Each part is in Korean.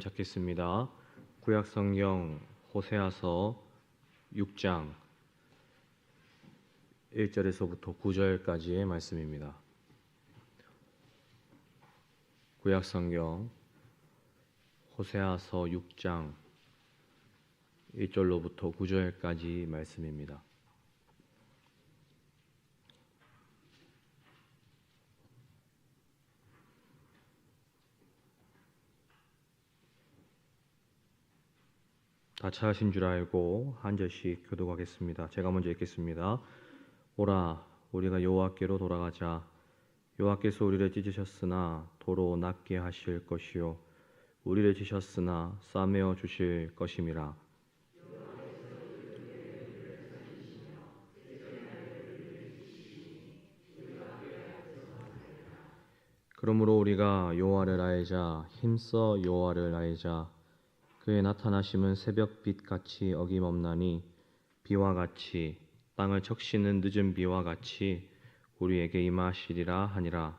찾겠습니다. 구약성경 호세아서 6장 1절에서부터 9절까지의 말씀입니다. 구약성경 호세아서 6장 1절로부터 9절까지 말씀입니다. 다 찾으신 줄 알고 한 절씩 교독하겠습니다. 제가 먼저 읽겠습니다. 오라, 우리가 여호와께로 돌아가자. 여호와께서 우리를 찢으셨으나 도로 낫게 하실 것이요 우리를 치셨으나 싸매어 주실 것임이라. 그러므로 우리가 여호와를 알자. 힘써 여호와를 알자. 그의 나타나심은 새벽빛 같이 어김없나니 비와 같이 땅을 적시는 늦은 비와 같이 우리에게 임하시리라 하니라.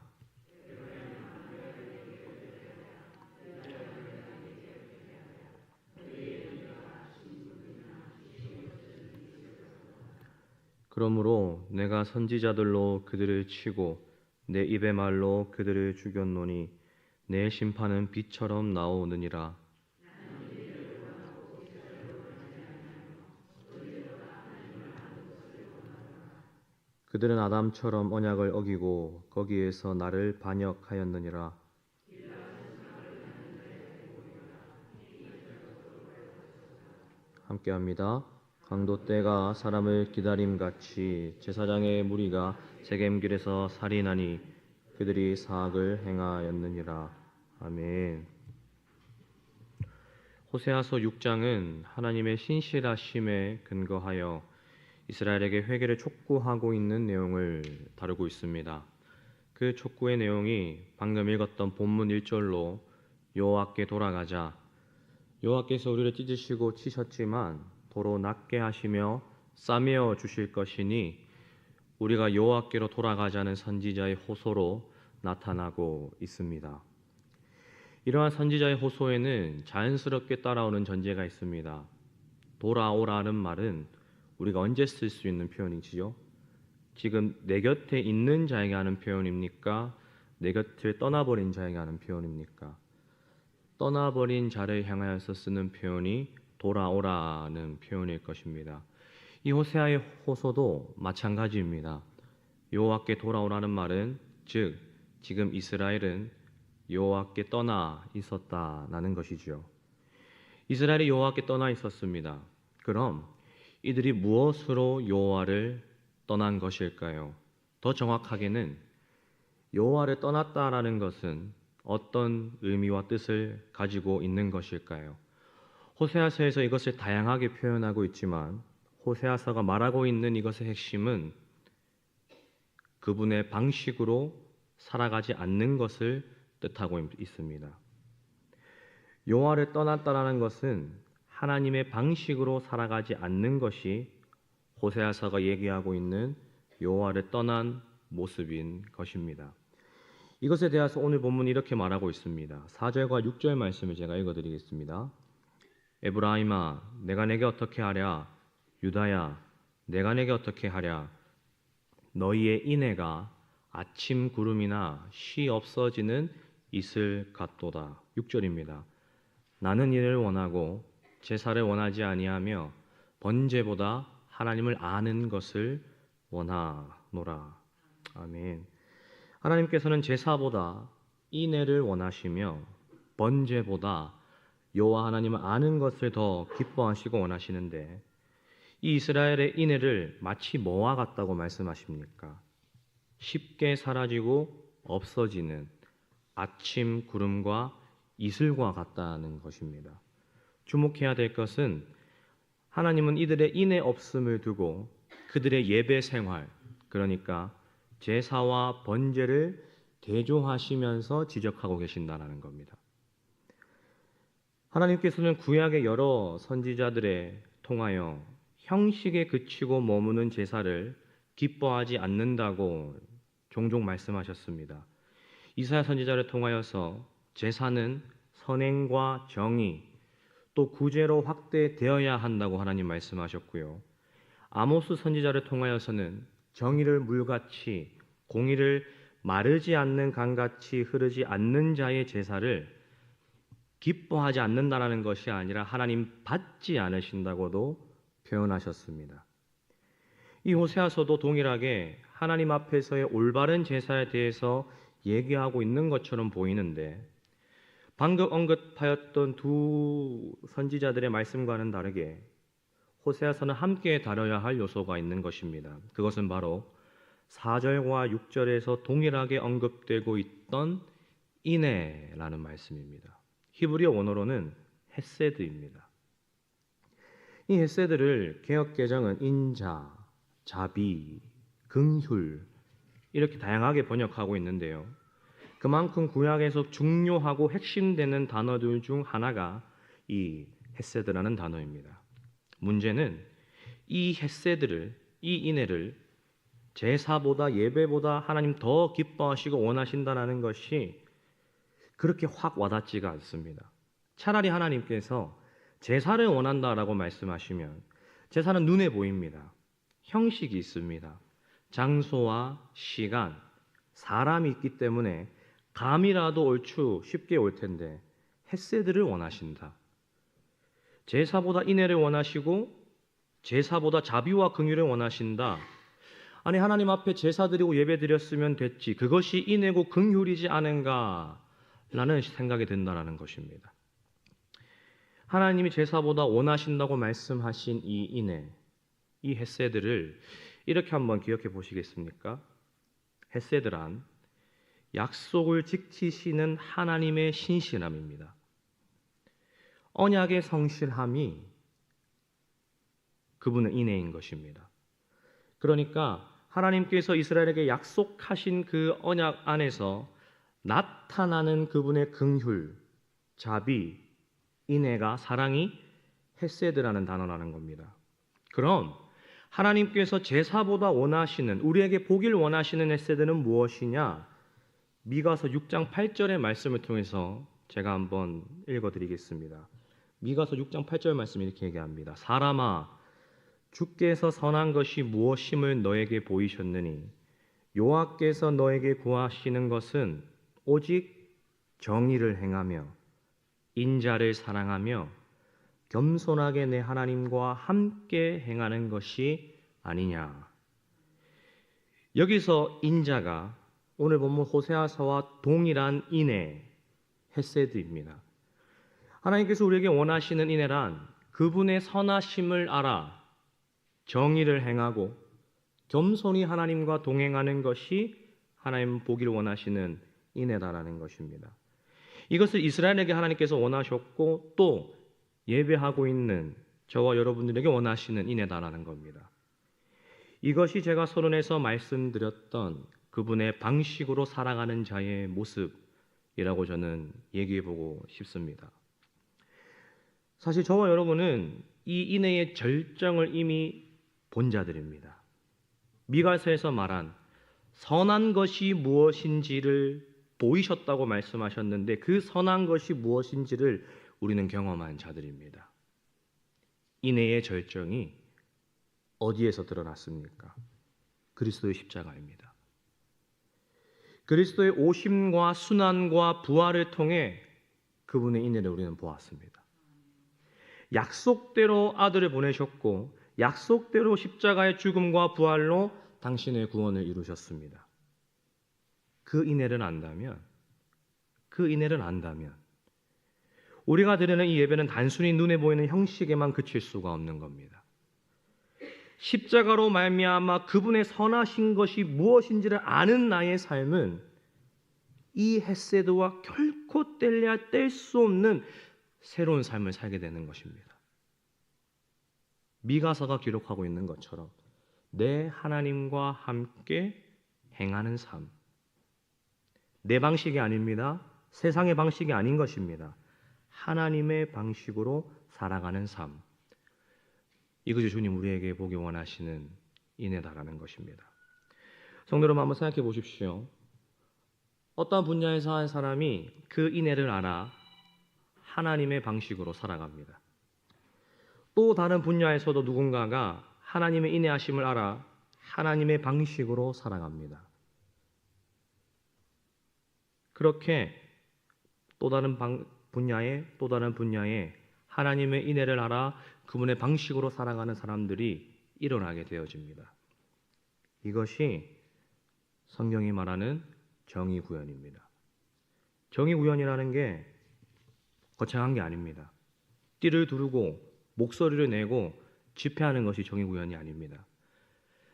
그러므로 내가 선지자들로 그들을 치고 내 입의 말로 그들을 죽였노니 내 심판은 빛처럼 나오느니라. 그들은 아담처럼 언약을 어기고 거기에서 나를 반역하였느니라. 함께합니다. 강도 때가 사람을 기다림같이 제사장의 무리가 세겜길에서 살인하니 그들이 사악을 행하였느니라. 아멘. 호세아서 6장은 하나님의 신실하심에 근거하여 이스라엘에게 회개를 촉구하고 있는 내용을 다루고 있습니다. 그 촉구의 내용이 방금 읽었던 본문 1절로 여호와께 돌아가자. 여호와께서 우리를 찢으시고 치셨지만 도로 낫게 하시며 싸매어 주실 것이니 우리가 여호와께로 돌아가자는 선지자의 호소로 나타나고 있습니다. 이러한 선지자의 호소에는 자연스럽게 따라오는 전제가 있습니다. 돌아오라는 말은 우리가 언제 쓸 수 있는 표현이지요? 지금 내 곁에 있는 자에게 하는 표현입니까? 내 곁을 떠나버린 자에게 하는 표현입니까? 떠나버린 자를 향하여서 쓰는 표현이 돌아오라는 표현일 것입니다. 이 호세아의 호소도 마찬가지입니다. 여호와께 돌아오라는 말은 즉 지금 이스라엘은 여호와께 떠나 있었다라는 것이죠. 이스라엘이 여호와께 떠나 있었습니다. 그럼 이들이 무엇으로 여호와를 떠난 것일까요? 더 정확하게는 여호와를 떠났다라는 것은 어떤 의미와 뜻을 가지고 있는 것일까요? 호세아서에서 이것을 다양하게 표현하고 있지만 호세아서가 말하고 있는 이것의 핵심은 그분의 방식으로 살아가지 않는 것을 뜻하고 있습니다. 여호와를 떠났다라는 것은 하나님의 방식으로 살아가지 않는 것이 호세아서가 얘기하고 있는 여호와를 떠난 모습인 것입니다. 이것에 대해서 오늘 본문이 이렇게 말하고 있습니다. 4절과 6절 말씀을 제가 읽어드리겠습니다. 에브라임아, 내가 내게 어떻게 하랴? 유다야, 내가 내게 어떻게 하랴? 너희의 인애가 아침 구름이나 쉬 없어지는 이슬 같도다. 6절입니다. 나는 이를 원하고 제사를 원하지 아니하며 번제보다 하나님을 아는 것을 원하노라. 아멘. 하나님께서는 제사보다 인애를 원하시며 번제보다 여호와 하나님을 아는 것을 더 기뻐하시고 원하시는데 이 이스라엘의 인애를 마치 뭐와 같다고 말씀하십니까? 쉽게 사라지고 없어지는 아침 구름과 이슬과 같다는 것입니다. 주목해야 될 것은 하나님은 이들의 인애 없음을 두고 그들의 예배 생활, 그러니까 제사와 번제를 대조하시면서 지적하고 계신다는 겁니다. 하나님께서는 구약의 여러 선지자들에 통하여 형식에 그치고 머무는 제사를 기뻐하지 않는다고 종종 말씀하셨습니다. 이사야 선지자를 통하여서 제사는 선행과 정의, 또 구제로 확대되어야 한다고 하나님 말씀하셨고요. 아모스 선지자를 통하여서는 정의를 물같이, 공의를 마르지 않는 강같이 흐르지 않는 자의 제사를 기뻐하지 않는다라는 것이 아니라 하나님 받지 않으신다고도 표현하셨습니다. 이 호세아서도 동일하게 하나님 앞에서의 올바른 제사에 대해서 얘기하고 있는 것처럼 보이는데, 방금 언급하였던 두 선지자들의 말씀과는 다르게 호세아서는 함께 다뤄야 할 요소가 있는 것입니다. 그것은 바로 4절과 6절에서 동일하게 언급되고 있던 인애라는 말씀입니다. 히브리어 원어로는 헤세드입니다. 이 헤세드를 개역 개정은 인자, 자비, 긍휼 이렇게 다양하게 번역하고 있는데요. 그만큼 구약에서 중요하고 핵심되는 단어들 중 하나가 이 헤세드라는 단어입니다. 문제는 이 헤세드를, 이 인애를 제사보다 예배보다 하나님 더 기뻐하시고 원하신다는 것이 그렇게 확 와닿지가 않습니다. 차라리 하나님께서 제사를 원한다라고 말씀하시면 제사는 눈에 보입니다. 형식이 있습니다. 장소와 시간, 사람이 있기 때문에 감이라도 얼추 쉽게 올 텐데 헤세드를 원하신다. 제사보다 인애를 원하시고 제사보다 자비와 긍휼을 원하신다. 아니 하나님 앞에 제사 드리고 예배 드렸으면 됐지. 그것이 인애고 긍휼이지 않은가? 라는 생각이 든다는 것입니다. 하나님이 제사보다 원하신다고 말씀하신 이 인애, 이 헤세드를 이렇게 한번 기억해 보시겠습니까? 헤세드란 약속을 지키시는 하나님의 신실함입니다. 언약의 성실함이 그분의 인애인 것입니다. 그러니까 하나님께서 이스라엘에게 약속하신 그 언약 안에서 나타나는 그분의 긍휼, 자비, 인애가 사랑이 헤세드라는 단어라는 겁니다. 그럼 하나님께서 제사보다 원하시는, 우리에게 보길 원하시는 헤세드는 무엇이냐? 미가서 6장 8절의 말씀을 통해서 제가 한번 읽어드리겠습니다. 미가서 6장 8절 말씀이 이렇게 얘기합니다. 사람아, 주께서 선한 것이 무엇임을 너에게 보이셨느니 여호와께서 너에게 구하시는 것은 오직 정의를 행하며 인자를 사랑하며 겸손하게 내 하나님과 함께 행하는 것이 아니냐. 여기서 인자가 오늘 본문 호세아서와 동일한 인애, 헤세드입니다. 하나님께서 우리에게 원하시는 인애란 그분의 선하심을 알아 정의를 행하고 겸손히 하나님과 동행하는 것이 하나님 보기를 원하시는 인애다라는 것입니다. 이것을 이스라엘에게 하나님께서 원하셨고 또 예배하고 있는 저와 여러분들에게 원하시는 인애다라는 겁니다. 이것이 제가 서론에서 말씀드렸던 그분의 방식으로 살아가는 자의 모습이라고 저는 얘기해보고 싶습니다. 사실 저와 여러분은 이 인애의 절정을 이미 본 자들입니다. 미가서에서 말한 선한 것이 무엇인지를 보이셨다고 말씀하셨는데 그 선한 것이 무엇인지를 우리는 경험한 자들입니다. 인애의 절정이 어디에서 드러났습니까? 그리스도의 십자가입니다. 그리스도의 오심과 순환과 부활을 통해 그분의 인애를 우리는 보았습니다. 약속대로 아들을 보내셨고 약속대로 십자가의 죽음과 부활로 당신의 구원을 이루셨습니다. 그 인애를 안다면 우리가 드리는 이 예배는 단순히 눈에 보이는 형식에만 그칠 수가 없는 겁니다. 십자가로 말미암아 그분의 선하신 것이 무엇인지를 아는 나의 삶은 이 헤세드와 결코 뗄 수 없는 새로운 삶을 살게 되는 것입니다. 미가서가 기록하고 있는 것처럼 내 하나님과 함께 행하는 삶, 내 방식이 아닙니다. 세상의 방식이 아닌 것입니다. 하나님의 방식으로 살아가는 삶, 이것이 주님 우리에게 보기 원하시는 인애다라는 것입니다. 성도 여러분, 한번 생각해 보십시오. 어떤 분야에서 한 사람이 그 인애를 알아 하나님의 방식으로 살아갑니다. 또 다른 분야에서도 누군가가 하나님의 인내하심을 알아 하나님의 방식으로 살아갑니다. 그렇게 또 다른 분야에 하나님의 인애를 알아 그분의 방식으로 살아가는 사람들이 일어나게 되어집니다. 이것이 성경이 말하는 정의구현입니다. 정의구현이라는 게 거창한 게 아닙니다. 띠를 두르고 목소리를 내고 집회하는 것이 정의구현이 아닙니다.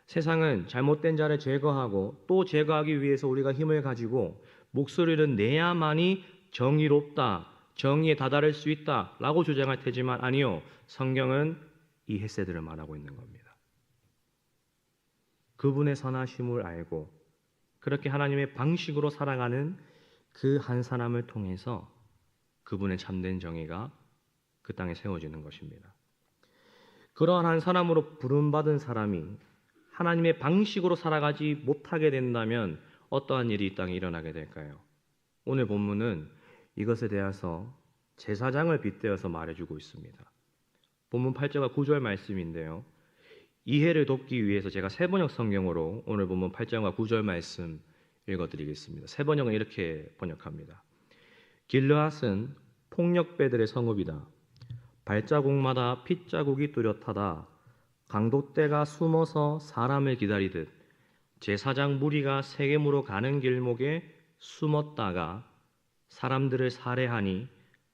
세상은 잘못된 자를 제거하고 또 제거하기 위해서 우리가 힘을 가지고 목소리를 내야만이 정의롭다, 정의에 다다를 수 있다라고 주장할 테지만 아니요, 성경은 이 헷세들을 말하고 있는 겁니다. 그분의 선하심을 알고 그렇게 하나님의 방식으로 살아가는 그 한 사람을 통해서 그분의 참된 정의가 그 땅에 세워지는 것입니다. 그러한 한 사람으로 부름받은 사람이 하나님의 방식으로 살아가지 못하게 된다면 어떠한 일이 이 땅에 일어나게 될까요? 오늘 본문은 이것에 대해서 제사장을 빗대어서 말해주고 있습니다. 본문 8절과 9절 말씀인데요. 이해를 돕기 위해서 제가 세번역 성경으로 오늘 본문 8절과 9절 말씀 읽어드리겠습니다. 세번역은 이렇게 번역합니다. 길르앗은 폭력배들의 성읍이다. 발자국마다 핏자국이 뚜렷하다. 강도떼가 숨어서 사람을 기다리듯 제사장 무리가 세겜으로 가는 길목에 숨었다가 사람들을 살해하니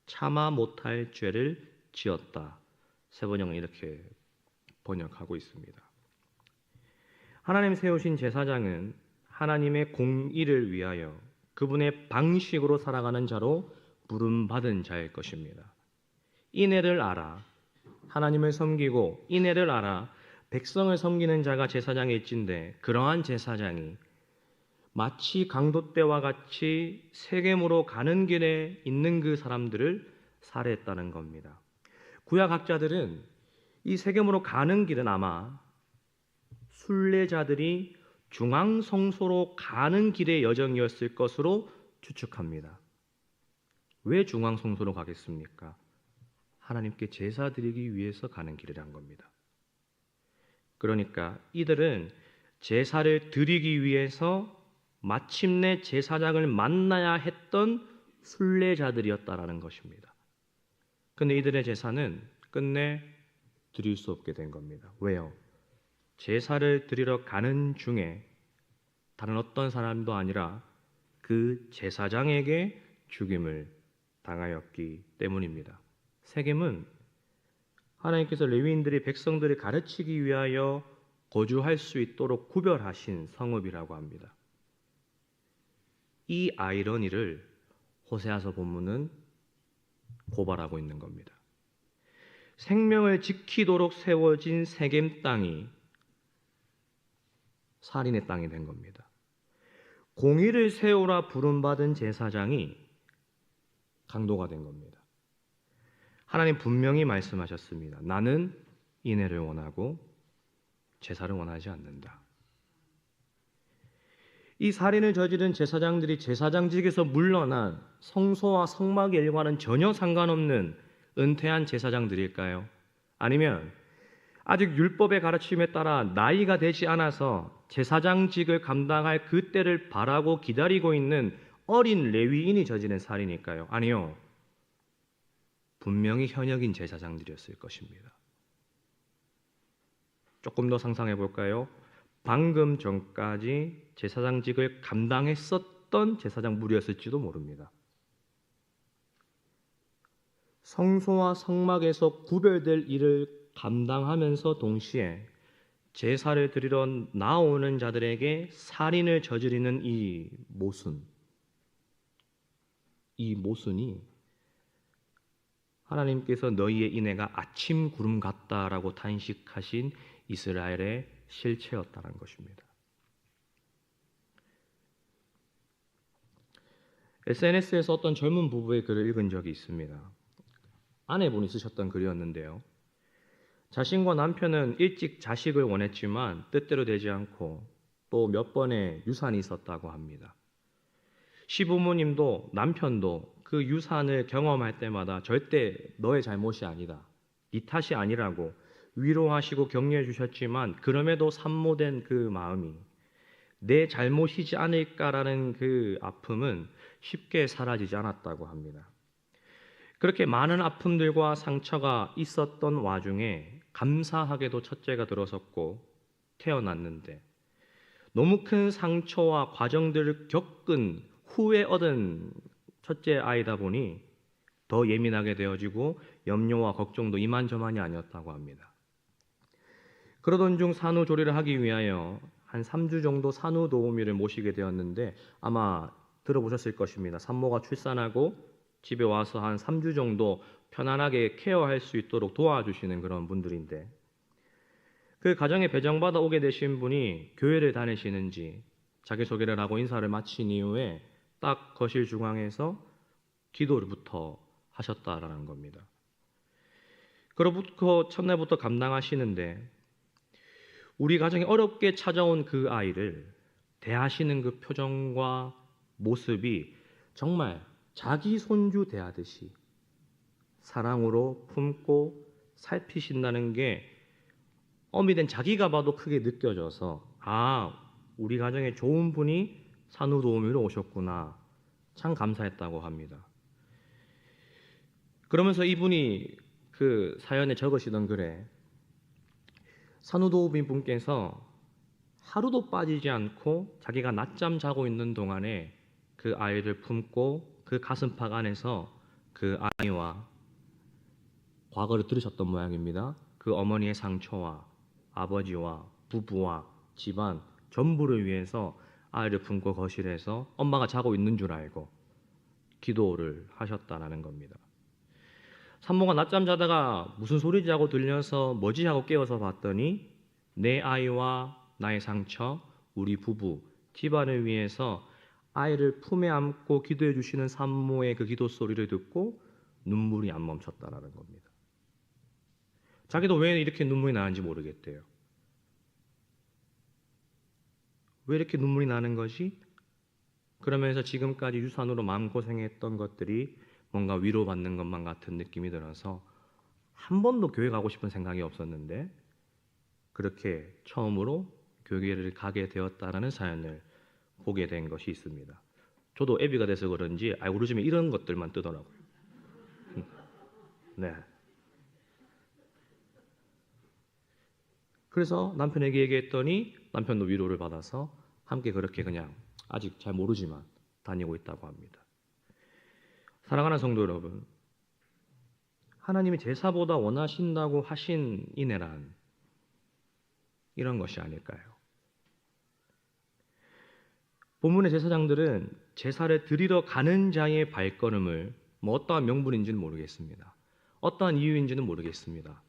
참아 못할 죄를 지었다. 세번역은 이렇게 번역하고 있습니다. 하나님 세우신 제사장은 하나님의 공의를 위하여 그분의 방식으로 살아가는 자로 부름받은 자일 것입니다. 인애를 알아 하나님을 섬기고 인애를 알아 백성을 섬기는 자가 제사장의 일진데 그러한 제사장이 마치 강도떼와 같이 세겜으로 가는 길에 있는 그 사람들을 살해했다는 겁니다. 구약학자들은 이 세겜으로 가는 길은 아마 순례자들이 중앙성소로 가는 길의 여정이었을 것으로 추측합니다. 왜 중앙성소로 가겠습니까? 하나님께 제사 드리기 위해서 가는 길이란 겁니다. 그러니까 이들은 제사를 드리기 위해서 마침내 제사장을 만나야 했던 순례자들이었다라는 것입니다. 그런데 이들의 제사는 끝내 드릴 수 없게 된 겁니다. 왜요? 제사를 드리러 가는 중에 다른 어떤 사람도 아니라 그 제사장에게 죽임을 당하였기 때문입니다. 세겜은 하나님께서 레위인들이 백성들을 가르치기 위하여 거주할 수 있도록 구별하신 성읍이라고 합니다. 이 아이러니를 호세아서 본문은 고발하고 있는 겁니다. 생명을 지키도록 세워진 세겜 땅이 살인의 땅이 된 겁니다. 공의를 세우라 부름받은 제사장이 강도가 된 겁니다. 하나님 분명히 말씀하셨습니다. 나는 인애를 원하고 제사를 원하지 않는다. 이 살인을 저지른 제사장들이 제사장직에서 물러난 성소와 성막의 일과는 전혀 상관없는 은퇴한 제사장들일까요? 아니면 아직 율법의 가르침에 따라 나이가 되지 않아서 제사장직을 감당할 그 때를 바라고 기다리고 있는 어린 레위인이 저지른 살인일까요? 아니요. 분명히 현역인 제사장들이었을 것입니다. 조금 더 상상해 볼까요? 방금 전까지 제사장직을 감당했었던 제사장 무리였을지도 모릅니다. 성소와 성막에서 구별될 일을 감당하면서 동시에 제사를 드리러 나오는 자들에게 살인을 저지르는 이 모순이 하나님께서 너희의 인애가 아침 구름 같다라고 탄식하신 이스라엘의 실체였다는 것입니다. SNS에서 어떤 젊은 부부의 글을 읽은 적이 있습니다. 아내분이 쓰셨던 글이었는데요. 자신과 남편은 일찍 자식을 원했지만 뜻대로 되지 않고 또 몇 번의 유산이 있었다고 합니다. 시부모님도 남편도 그 유산을 경험할 때마다 절대 너의 잘못이 아니다, 네 탓이 아니라고 위로하시고 격려해 주셨지만, 그럼에도 산모된 그 마음이 내 잘못이지 않을까라는 그 아픔은 쉽게 사라지지 않았다고 합니다. 그렇게 많은 아픔들과 상처가 있었던 와중에 감사하게도 첫째가 들어섰고 태어났는데, 너무 큰 상처와 과정들을 겪은 후에 얻은 첫째 아이다 보니 더 예민하게 되어지고 염려와 걱정도 이만저만이 아니었다고 합니다. 그러던 중 산후조리를 하기 위하여 한 3주 정도 산후도우미를 모시게 되었는데, 아마 들어보셨을 것입니다. 산모가 출산하고 집에 와서 한 3주 정도 편안하게 케어할 수 있도록 도와주시는 그런 분들인데, 그 가정에 배정받아 오게 되신 분이 교회를 다니시는지 자기소개를 하고 인사를 마친 이후에 딱 거실 중앙에서 기도를부터 하셨다라는 겁니다. 그로부터 첫날부터 감당하시는데, 우리 가정에 어렵게 찾아온 그 아이를 대하시는 그 표정과 모습이 정말 자기 손주 대하듯이 사랑으로 품고 살피신다는 게 어미 된 자기가 봐도 크게 느껴져서, 우리 가정에 좋은 분이 산후도우미로 오셨구나, 참 감사했다고 합니다. 그러면서 이분이 그 사연에 적으시던 글에 산후도우미 분께서 하루도 빠지지 않고 자기가 낮잠 자고 있는 동안에 그 아이를 품고 그 가슴팍 안에서 그 아이와 과거를 들으셨던 모양입니다. 그 어머니의 상처와 아버지와 부부와 집안 전부를 위해서 아이를 품고 거실에서 엄마가 자고 있는 줄 알고 기도를 하셨다라는 겁니다. 산모가 낮잠 자다가 무슨 소리지 하고 들려서 뭐지 하고 깨어서 봤더니 내 아이와 나의 상처, 우리 부부, 집안을 위해서 아이를 품에 안고 기도해 주시는 산모의 그 기도 소리를 듣고 눈물이 안 멈췄다라는 겁니다. 자기도 왜 이렇게 눈물이 나는지 모르겠대요. 왜 이렇게 눈물이 나는 것이? 그러면서 지금까지 유산으로 마음고생했던 것들이 뭔가 위로받는 것만 같은 느낌이 들어서 한 번도 교회 가고 싶은 생각이 없었는데 그렇게 처음으로 교회를 가게 되었다라는 사연을 보게 된 것이 있습니다. 저도 애비가 돼서 그런지 알고리즘에 이런 것들만 뜨더라고요. 네. 그래서 남편에게 얘기했더니 남편도 위로를 받아서 함께 그렇게 그냥 아직 잘 모르지만 다니고 있다고 합니다. 사랑하는 성도 여러분, 하나님이 제사보다 원하신다고 하신 인애란 이런 것이 아닐까요? 본문의 제사장들은 제사를 드리러 가는 자의 발걸음을 어떠한 명분인지는 모르겠습니다. 어떠한 이유인지는 모르겠습니다.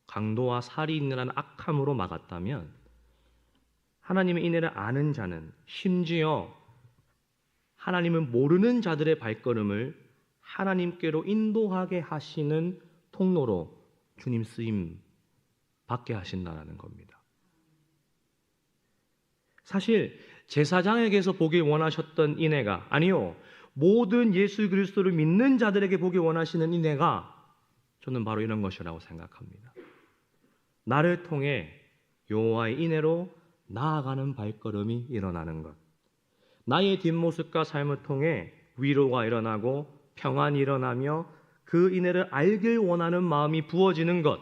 강도와 살이 있는 한 악함으로 막았다면 하나님의 인애를 아는 자는, 심지어 하나님을 모르는 자들의 발걸음을 하나님께로 인도하게 하시는 통로로 주님 쓰임 받게 하신다는 겁니다. 사실 제사장에게서 보길 원하셨던 인애가 아니요, 모든 예수 그리스도를 믿는 자들에게 보길 원하시는 인애가 저는 바로 이런 것이라고 생각합니다. 나를 통해 여호와의 인애로 나아가는 발걸음이 일어나는 것, 나의 뒷모습과 삶을 통해 위로가 일어나고 평안이 일어나며 그 인애를 알길 원하는 마음이 부어지는 것,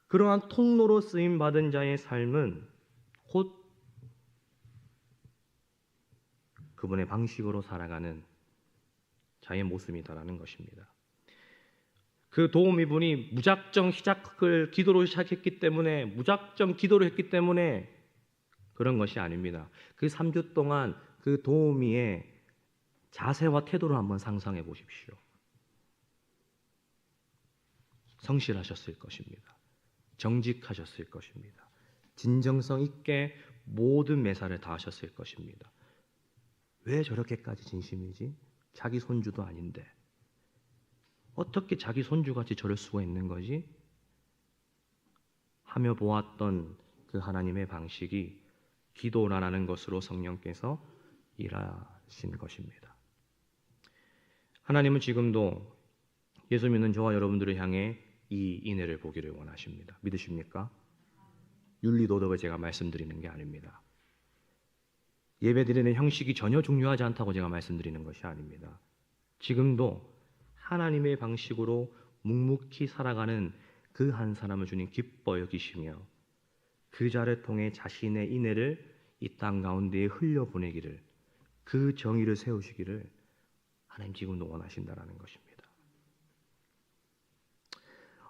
그러한 통로로 쓰임받은 자의 삶은 곧 그분의 방식으로 살아가는 자의 모습이다라는 것입니다. 그 도우미분이 무작정 기도로 시작했기 때문에, 무작정 기도를 했기 때문에 그런 것이 아닙니다. 그 3주 동안 그 도우미의 자세와 태도를 한번 상상해 보십시오. 성실하셨을 것입니다. 정직하셨을 것입니다. 진정성 있게 모든 매사를 다하셨을 것입니다. 왜 저렇게까지 진심이지? 자기 손주도 아닌데 어떻게 자기 손주같이 저럴 수가 있는 거지? 하며 보았던 그 하나님의 방식이 기도라는 것으로 성령께서 원하신 것입니다. 하나님은 지금도 예수 믿는 저와 여러분들을 향해 이 인애를 보기를 원하십니다. 믿으십니까? 윤리도덕을 제가 말씀드리는 게 아닙니다. 예배드리는 형식이 전혀 중요하지 않다고 제가 말씀드리는 것이 아닙니다. 지금도 하나님의 방식으로 묵묵히 살아가는 그 한 사람을 주님 기뻐 여기시며 그 자를 통해 자신의 인애를 이 땅 가운데에 흘려보내기를, 그 정의를 세우시기를 하나님 지금도 원하신다라는 것입니다.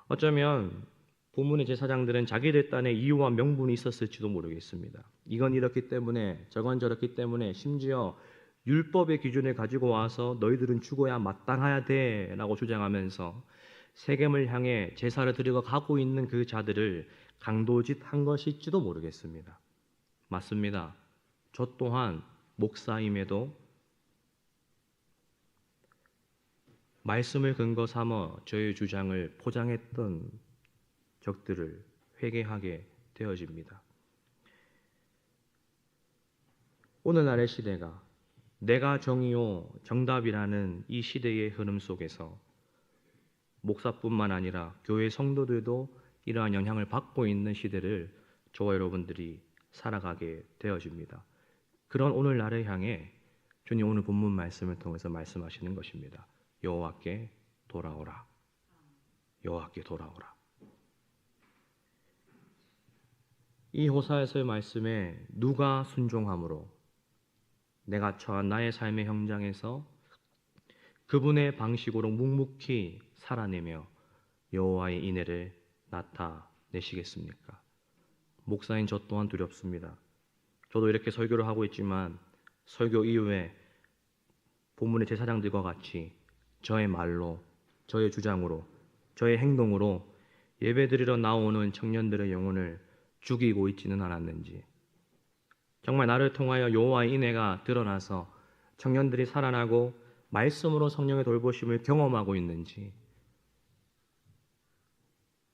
어쩌면 본문의 제사장들은 자기들 딴에 이유와 명분이 있었을지도 모르겠습니다. 이건 이렇기 때문에, 저건 저렇기 때문에, 심지어 율법의 기준을 가지고 와서 너희들은 죽어야 마땅해야 돼 라고 주장하면서 세겜을 향해 제사를 드리러 가고 있는 그 자들을 강도짓한 것일지도 모르겠습니다. 맞습니다. 저 또한 목사임에도 말씀을 근거 삼아 저의 주장을 포장했던 적들을 회개하게 되어집니다. 오늘날의 시대가 내가 정의요 정답이라는 이 시대의 흐름 속에서 목사뿐만 아니라 교회 성도들도 이러한 영향을 받고 있는 시대를 저와 여러분들이 살아가게 되어집니다. 그런 오늘날을 향해 주님 오늘 본문 말씀을 통해서 말씀하시는 것입니다. 여호와께 돌아오라. 여호와께 돌아오라. 이 호사에서의 말씀에 누가 순종함으로 내가 처한 나의 삶의 현장에서 그분의 방식으로 묵묵히 살아내며 여호와의 인애를 나타내시겠습니까? 목사인 저 또한 두렵습니다. 저도 이렇게 설교를 하고 있지만 설교 이후에 본문의 제사장들과 같이 저의 말로, 저의 주장으로, 저의 행동으로 예배드리러 나오는 청년들의 영혼을 죽이고 있지는 않았는지, 정말 나를 통하여 여호와의 인애가 드러나서 청년들이 살아나고 말씀으로 성령의 돌보심을 경험하고 있는지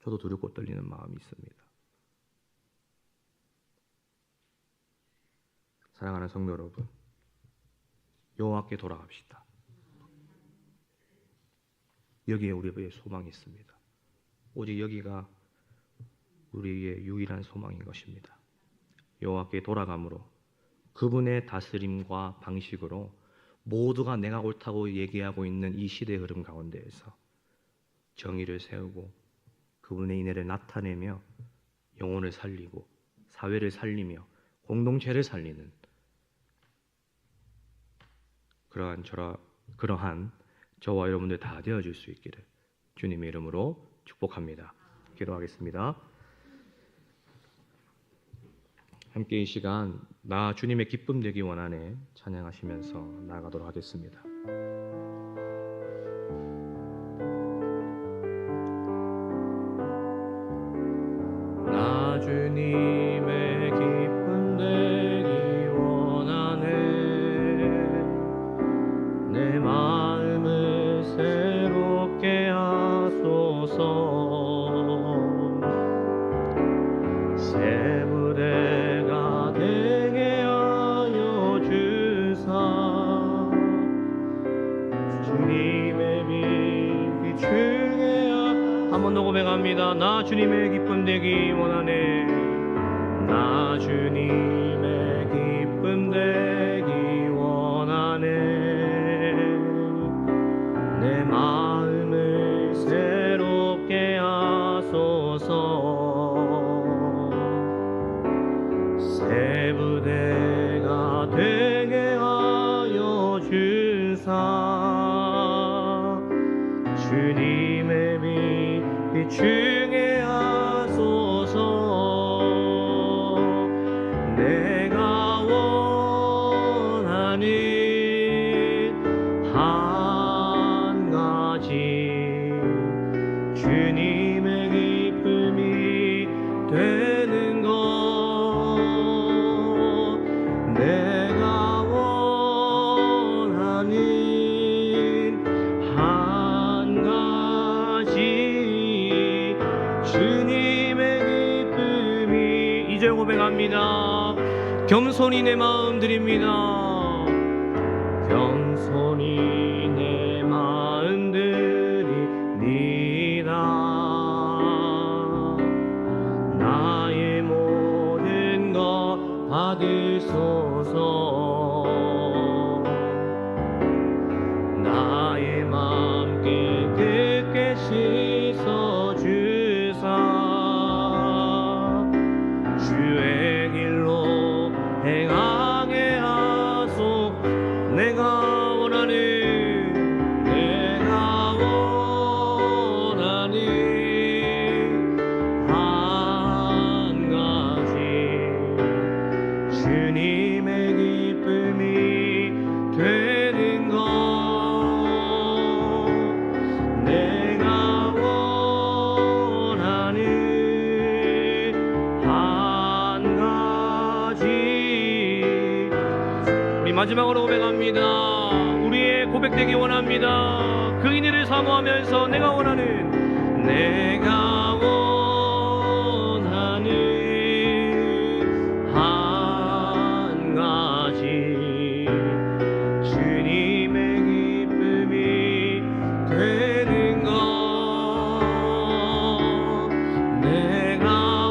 저도 두렵고 떨리는 마음이 있습니다. 사랑하는 성도 여러분, 여호와께 돌아갑시다. 여기에 우리의 소망이 있습니다. 오직 여기가 우리의 유일한 소망인 것입니다. 여호와께 돌아감으로 그분의 다스림과 방식으로 모두가 내가 옳다고 얘기하고 있는 이 시대의 흐름 가운데에서 정의를 세우고 그분의 인애를 나타내며 영혼을 살리고 사회를 살리며 공동체를 살리는 그러한 저와 여러분들 다 되어줄 수 있기를 주님의 이름으로 축복합니다. 기도하겠습니다. 함께 이 시간 나 주님의 기쁨 되기 원하네 찬양하시면서 나아가도록 하겠습니다. 나 주님의 기쁨 되기 원하네 내 마음을 새롭게 하소서 새 부대가 되게 하여 주사 주님의 빛 비추게 한 번 더 고백합니다. 나 주님의 기쁨 되기 원하네 나 주님의 기쁨 되기 원하네 내 마음을 새롭게 하소서 새 부대가 되게 하여 주사 주님의 빛 비추게 하소서 내가 원하는 한 가지 주님의 기쁨이 되는 것 내가 원하는 한 가지 주님의 기쁨이 이제 고백합니다. 겸손히 내 마음 드립니다. 주소서. 나의 맘 깨끗게 씻어주사 주의 길로 행하게 하소. 내가 원하는 한 가지 주님의 기쁨이 되는 것. 내가 원하는 한 가지. 우리 마지막으로 고백합니다. 우리의 고백되기 원합니다. 그 인의를 사모하면서 내가 원하는 한 가지 주님의 기쁨이 되는 것. 내가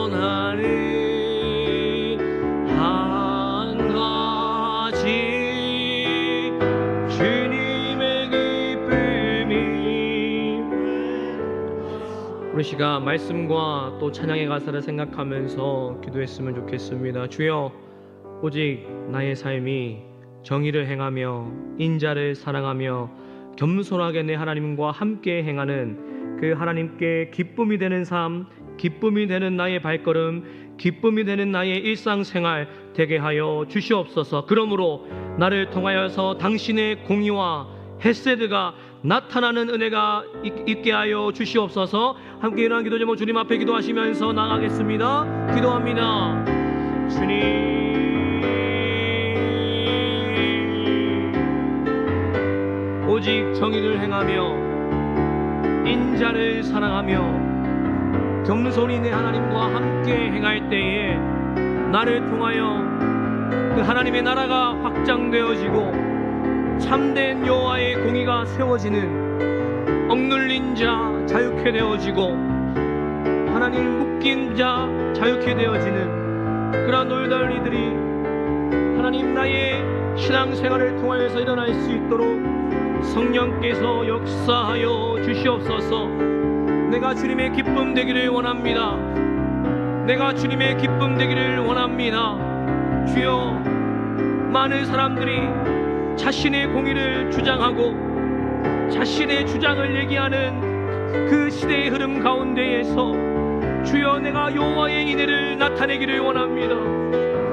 원하는 한 가지 주님의 기쁨이. 우리 시간 말씀과 또 찬양의 가사를 생각하면서 기도했으면 좋겠습니다. 주여, 오직 나의 삶이 정의를 행하며 인자를 사랑하며 겸손하게 내 하나님과 함께 행하는 그 하나님께 기쁨이 되는 삶, 기쁨이 되는 나의 발걸음, 기쁨이 되는 나의 일상생활 되게 하여 주시옵소서. 그러므로 나를 통하여서 당신의 공의와 헤세드가 나타나는 은혜가 있게 하여 주시옵소서. 함께 일어난 기도 제목 주님 앞에 기도하시면서 나가겠습니다. 기도합니다. 주님, 오직 정의를 행하며 인자를 사랑하며 겸손히 내 하나님과 함께 행할 때에 나를 통하여 그 하나님의 나라가 확장되어지고 참된 여호와의 공의가 세워지는, 억눌린 자 자유케 되어지고 하나님 묶인 자 자유케 되어지는 그러한 놀달이들이 하나님 나의 신앙생활을 통하여서 일어날 수 있도록 성령께서 역사하여 주시옵소서. 내가 주님의 기쁨 되기를 원합니다. 내가 주님의 기쁨 되기를 원합니다. 주여, 많은 사람들이 자신의 공의를 주장하고 자신의 주장을 얘기하는 그 시대의 흐름 가운데에서 주여, 내가 여호와의 인애를 나타내기를 원합니다.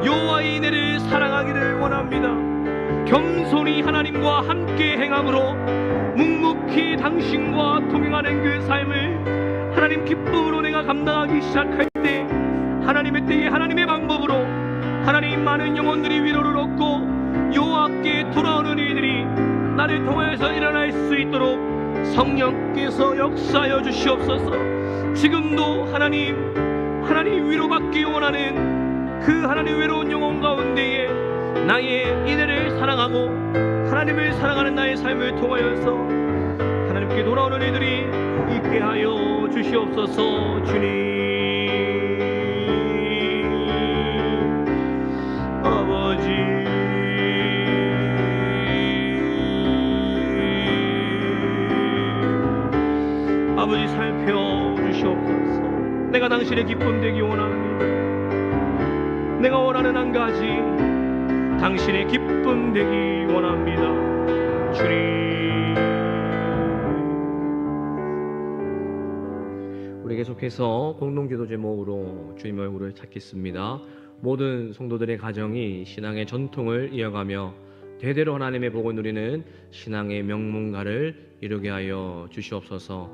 여호와의 인애를 사랑하기를 원합니다. 겸손히 하나님과 함께 행함으로 묵묵히 당신과 동행하는 그 삶을 하나님 기쁨으로 내가 감당하기 시작할 때 하나님의 때에 하나님의 방법으로 하나님 많은 영혼들이 위로를 얻고 여호와께 돌아오는 이들이 나를 통해서 일어날 수 있도록 성령께서 역사하여 주시옵소서. 지금도 하나님 위로받기 원하는 그 하나님 외로운 영혼 가운데에 나의 인애를 사랑하고 하나님을 사랑하는 나의 삶을 통하여서 하나님께 돌아오는 이들이 있게 하여 주시옵소서. 주님, 아버지, 아버지 살펴주시옵소서. 내가 당신의 기쁨 되기 원합니다. 내가 원하는 한 가지, 당신의 기쁨 되기 원합니다. 주님, 우리 계속해서 공동기도 제목으로 주님의 얼굴을 찾겠습니다. 모든 성도들의 가정이 신앙의 전통을 이어가며 대대로 하나님의 복을 누리는 신앙의 명문가를 이루게 하여 주시옵소서.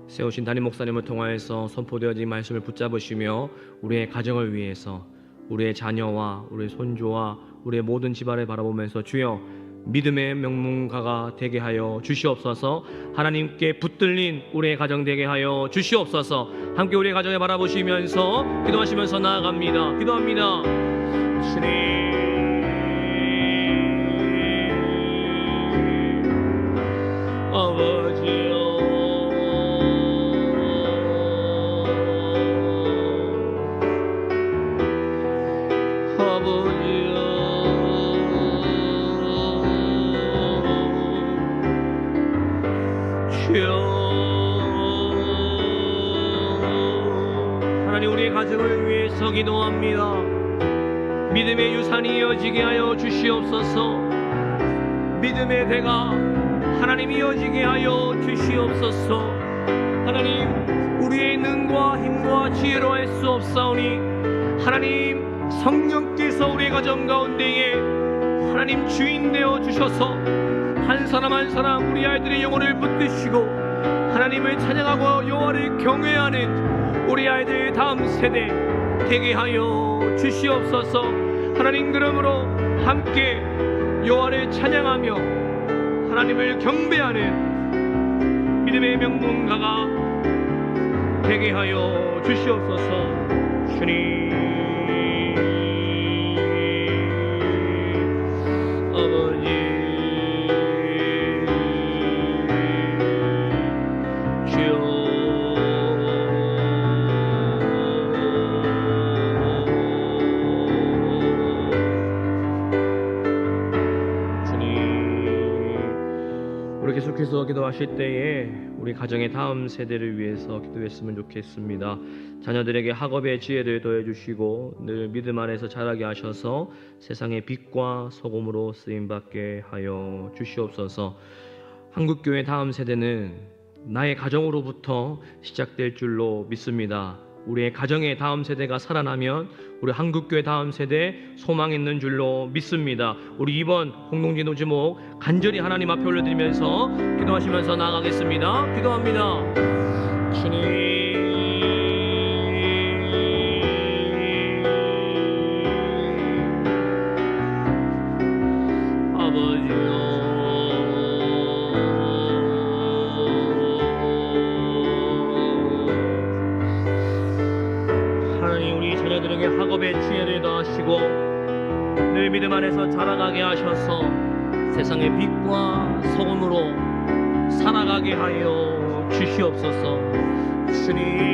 세우신 담임 목사님을 통하여서 선포되어진 말씀을 붙잡으시며 우리의 가정을 위해서 우리의 자녀와 우리의 손주와 우리의 모든 집안을 바라보면서 주여, 믿음의 명문가가 되게 하여 주시옵소서. 하나님께 붙들린 우리의 가정 되게 하여 주시옵소서. 함께 우리의 가정을 바라보시면서 기도하시면서 나아갑니다. 기도합니다. 주님, 아버지여, 하나님, 우리의 가정을 위해서 기도합니다. 믿음의 유산이 이어지게 하여 주시옵소서. 믿음의 대가 하나님 이어지게 하여 주시옵소서. 하나님, 우리의 능과 힘과 지혜로 할 수 없사오니 하나님, 성령께서 우리의 가정 가운데에 하나님 주인 되어 주셔서 한 사람 한 사람 우리 아이들의 영혼을 붙드시고 하나님을 찬양하고 여호와를 경외하는 우리 아이들의 다음 세대 되게 하여 주시옵소서. 하나님, 그러므로 함께 여호와를 찬양하며 하나님을 경배하는 믿음의 명문가가 되게 하여 주시옵소서. 주님, 아버지, 계속해서 기도하실 때에 우리 가정의 다음 세대를 위해서 기도했으면 좋겠습니다. 자녀들에게 학업의 지혜를 더해주시고 늘 믿음 안에서 자라게 하셔서 세상의 빛과 소금으로 쓰임받게 하여 주시옵소서. 한국교회 다음 세대는 나의 가정으로부터 시작될 줄로 믿습니다. 우리의 가정의 다음 세대가 살아나면 우리 한국교회 다음 세대 소망 있는 줄로 믿습니다. 우리 이번 공동기도 제목 간절히 하나님 앞에 올려드리면서 기도하시면서 나아가겠습니다. 기도합니다. 주님, 자녀들에게 학업의 지혜를 더하시고 늘 믿음 안에서 자라가게 하셔서 세상의 빛과 소금으로 살아가게 하여 주시옵소서. 주님,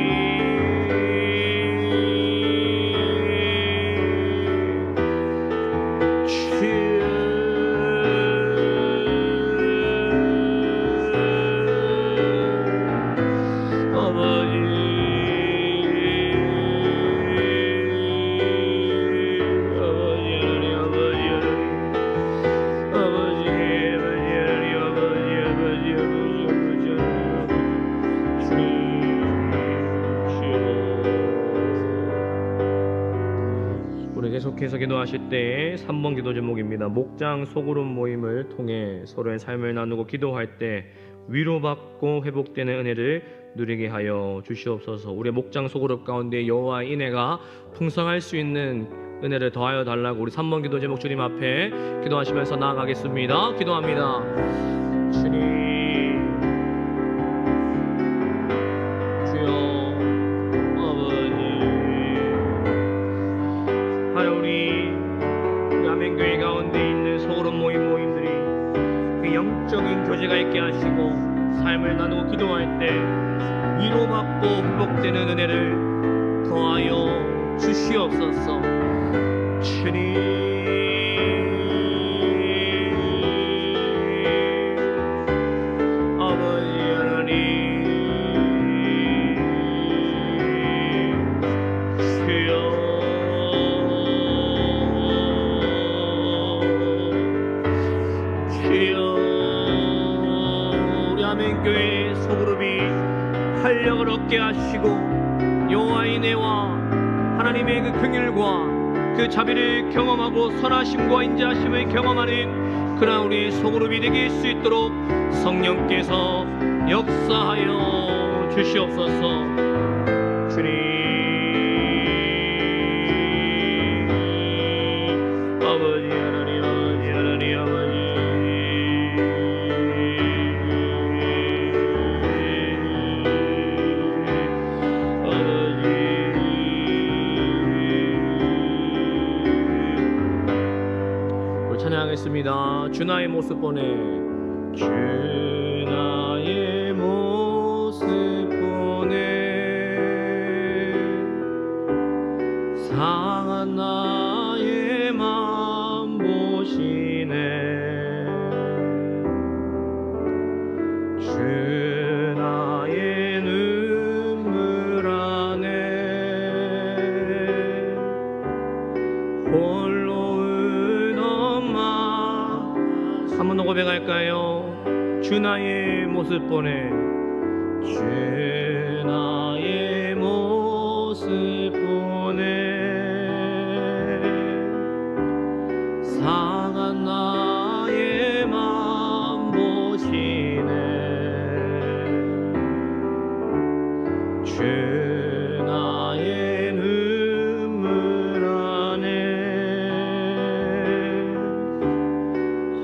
계속해서 기도하실 때에 3번 기도 제목입니다. 목장 소그룹 모임을 통해 서로의 삶을 나누고 기도할 때 위로받고 회복되는 은혜를 누리게 하여 주시옵소서. 우리 목장 소그룹 가운데 여호와의 인애가 풍성할 수 있는 은혜를 더하여 달라고 우리 3번 기도 제목 주님 앞에 기도하시면서 나아가겠습니다. 기도합니다. 주님, 교회 가운데 있는 소그룹 모임들이 그 영적인 교제가 있게 하시고 삶을 나누고 기도할 때 위로받고 회복되는 은혜를 더하여 주시옵소서. 주님, 교회 소그룹이 활력을 얻게 하시고 여호와의 은혜와 하나님의 그 긍휼과 그 자비를 경험하고 선하심과 인자하심을 경험하는 그런 우리 소그룹이 되게 할 수 있도록 성령께서 역사하여 주시옵소서. 주님, 아버지 하나님, 아버지 하나님, 아버지 찬양하겠습니다. 주 나의 모습 보내, 주 나의 모습 보내, 상한 나의 마음 보시네. 주 주 나의 모습 보내 주 나의 모습 보내 상한 나의 맘 보시네 주 나의 눈물 안에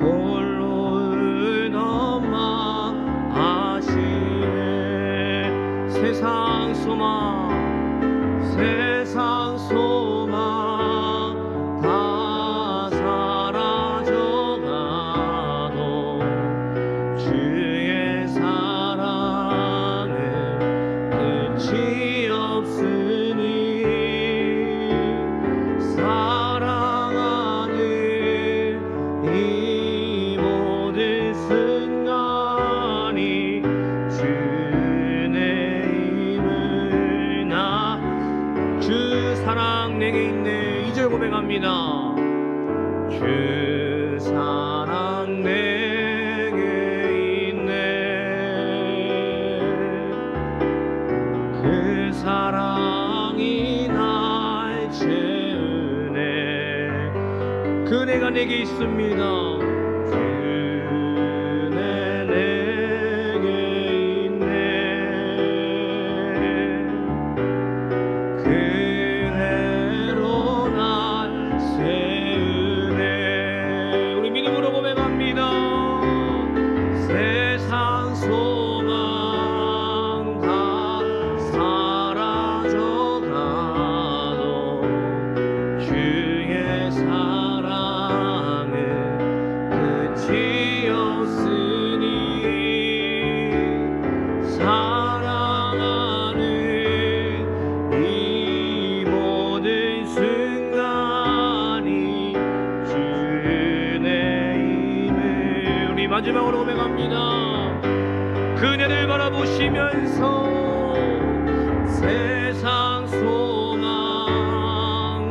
홀로 울던 맘 아시네 세상 소망 다 사라져가도 주의 사랑은 끝이 없으니 사랑하는 이 모든 순간이 주의 힘을 주 사랑 내게 있네 2절 고백합니다 주 사랑 내게 있네 그 사랑이 날 채우네 그네가 내게 있습니다 그네 내게 있네 그대로 날 세우네 우리 믿음으로 고백합니다 세상 소망 다 사라져가도 주의 사랑은 끝이 없으니 사랑하는 이 모든 순간이 주의 힘을 우리 마지막으로 고백합니다 그녀를 바라보시면서 세상 소망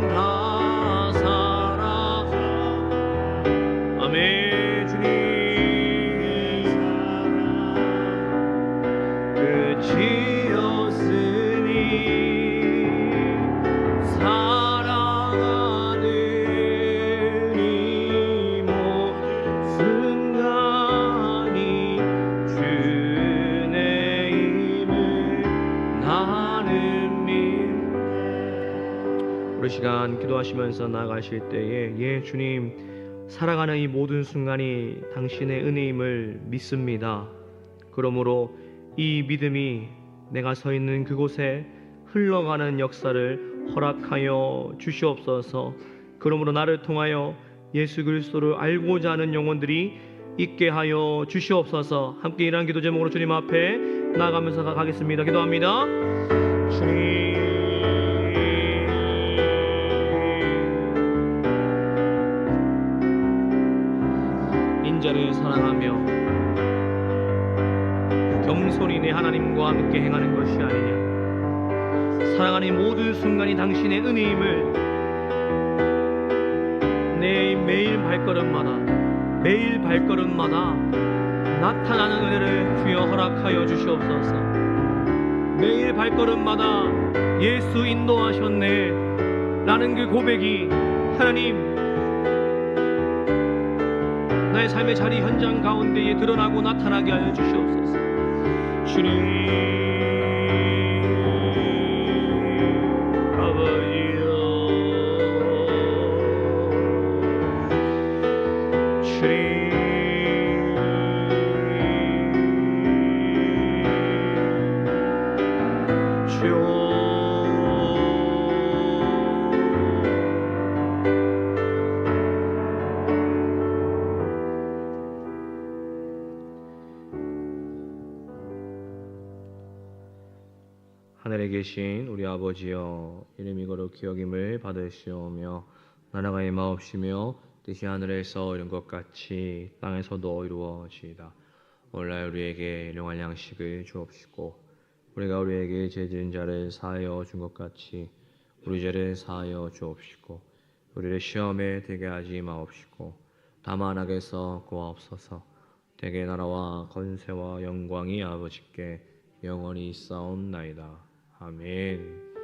다 사라 아멘 주님 끝이 없으니 사랑하는 이 모든 순간이 주의 힘을 나는 우리 시간 기도하시면서 나아가실 때에 예 주님 살아가는 이 모든 순간이 당신의 은혜임을 믿습니다. 그러므로 이 믿음이 내가 서 있는 그곳에 흘러가는 역사를 허락하여 주시옵소서. 그러므로 나를 통하여 예수 그리스도를 알고자 하는 영혼들이 있게 하여 주시옵소서. 함께 이러한 기도 제목으로 주님 앞에 나아가면서 가겠습니다. 기도합니다. 주님 인자를 사랑하며 겸손히 내 하나님과 함께 행하는 것이 아니냐. 사랑하는 모든 순간이 당신의 은혜임을 내 매일 발걸음마다 나타나는 은혜를 주여 허락하여 주시옵소서. 매일 발걸음마다 예수 인도하셨네 라는 그 고백이 하나님 나의 삶의 자리 현장 가운데에 드러나고 나타나게 하여 주시옵소서. 주님 하늘에 계신 우리 아버지여, 이름이 거룩히 여김을 받으시오며 나라가 임하옵시며 뜻이 하늘에서 이룬 것 같이 땅에서도 이루어지이다. 오늘날 우리에게 일용할 양식을 주옵시고 우리가 우리에게 죄 지은 자를 사하여 준 것 같이 우리 죄를 사하여 주옵시고 우리를 시험에 들게 하지 마옵시고 다만 악에서 구하옵소서. 대개 나라와 건세와 영광이 아버지께 영원히 있사옵나이다. 아멘.